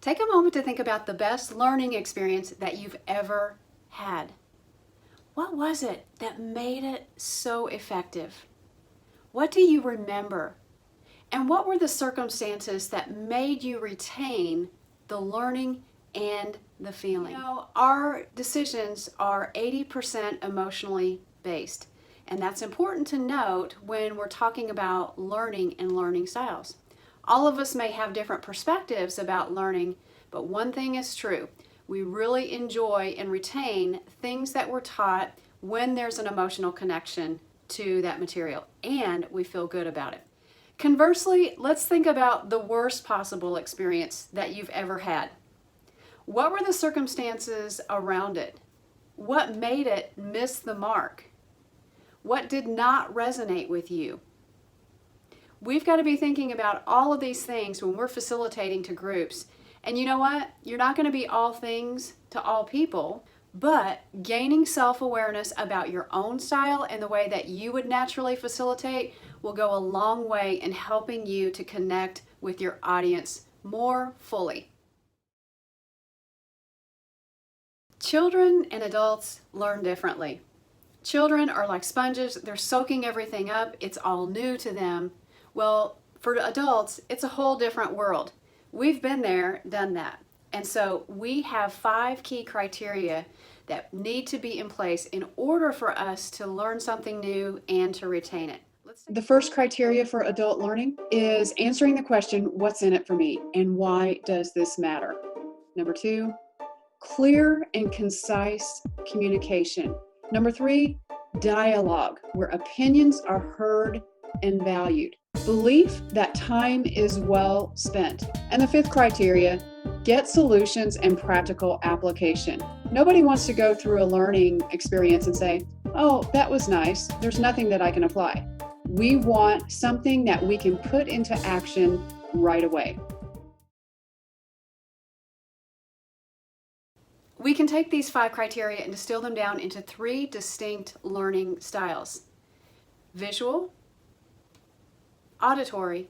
Take a moment to think about the best learning experience that you've ever had. What was it that made it so effective? What do you remember? And what were the circumstances that made you retain the learning and the feeling? You know, our decisions are 80% emotionally based. And that's important to note when we're talking about learning and learning styles. All of us may have different perspectives about learning, but one thing is true. We really enjoy and retain things that we're taught when there's an emotional connection to that material, and we feel good about it. Conversely, let's think about the worst possible experience that you've ever had. What were the circumstances around it? What made it miss the mark? What did not resonate with you? We've got to be thinking about all of these things when we're facilitating to groups. And you know what? You're not going to be all things to all people, but gaining self-awareness about your own style and the way that you would naturally facilitate will go a long way in helping you to connect with your audience more fully. Children and adults learn differently. Children are like sponges. They're soaking everything up. It's all new to them. Well, for adults, it's a whole different world. We've been there, done that. And so we have 5 key criteria that need to be in place in order for us to learn something new and to retain it. The first criteria for adult learning is answering the question, what's in it for me and why does this matter? Number 2, clear and concise communication. Number 3, dialogue, where opinions are heard and valued. Belief that time is well spent. And the 5th criteria, get solutions and practical application. Nobody wants to go through a learning experience and say, oh, that was nice. There's nothing that I can apply. We want something that we can put into action right away. We can take these 5 criteria and distill them down into 3 distinct learning styles: visual, auditory,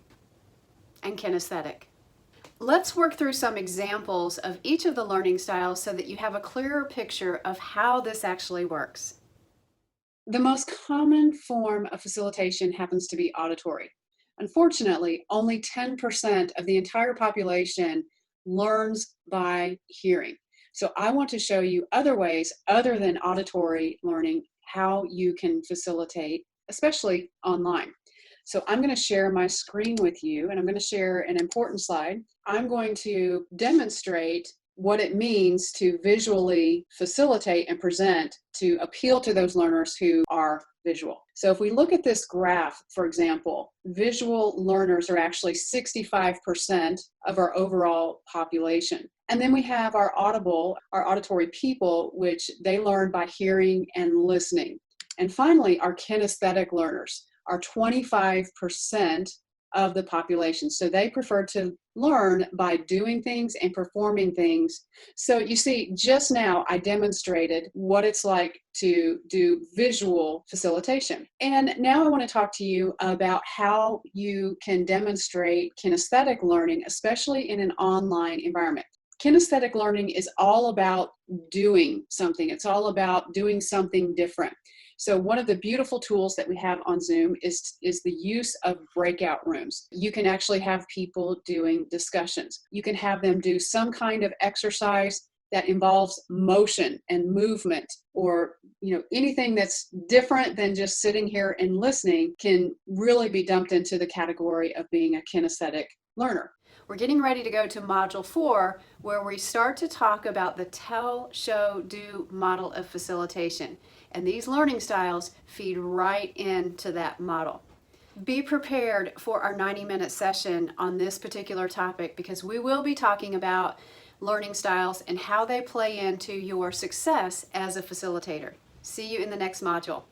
and kinesthetic. Let's work through some examples of each of the learning styles so that you have a clearer picture of how this actually works. The most common form of facilitation happens to be auditory. Unfortunately, only 10% of the entire population learns by hearing. So I want to show you other ways other than auditory learning how you can facilitate, especially online. So I'm going to share my screen with you, and I'm going to share an important slide. I'm going to demonstrate what it means to visually facilitate and present to appeal to those learners who are visual. So if we look at this graph, for example, visual learners are actually 65% of our overall population. And then we have our auditory people, which they learn by hearing and listening. And finally, our kinesthetic learners are 25% of the population. So they prefer to learn by doing things and performing things. So you see, just now I demonstrated what it's like to do visual facilitation. And now I want to talk to you about how you can demonstrate kinesthetic learning, especially in an online environment. Kinesthetic learning is all about doing something. It's all about doing something different. So one of the beautiful tools that we have on Zoom is the use of breakout rooms. You can actually have people doing discussions. You can have them do some kind of exercise that involves motion and movement, or anything that's different than just sitting here and listening can really be dumped into the category of being a kinesthetic learner. We're getting ready to go to Module 4, where we start to talk about the tell, show, do model of facilitation. And these learning styles feed right into that model. Be prepared for our 90-minute session on this particular topic, because we will be talking about learning styles and how they play into your success as a facilitator. See you in the next module.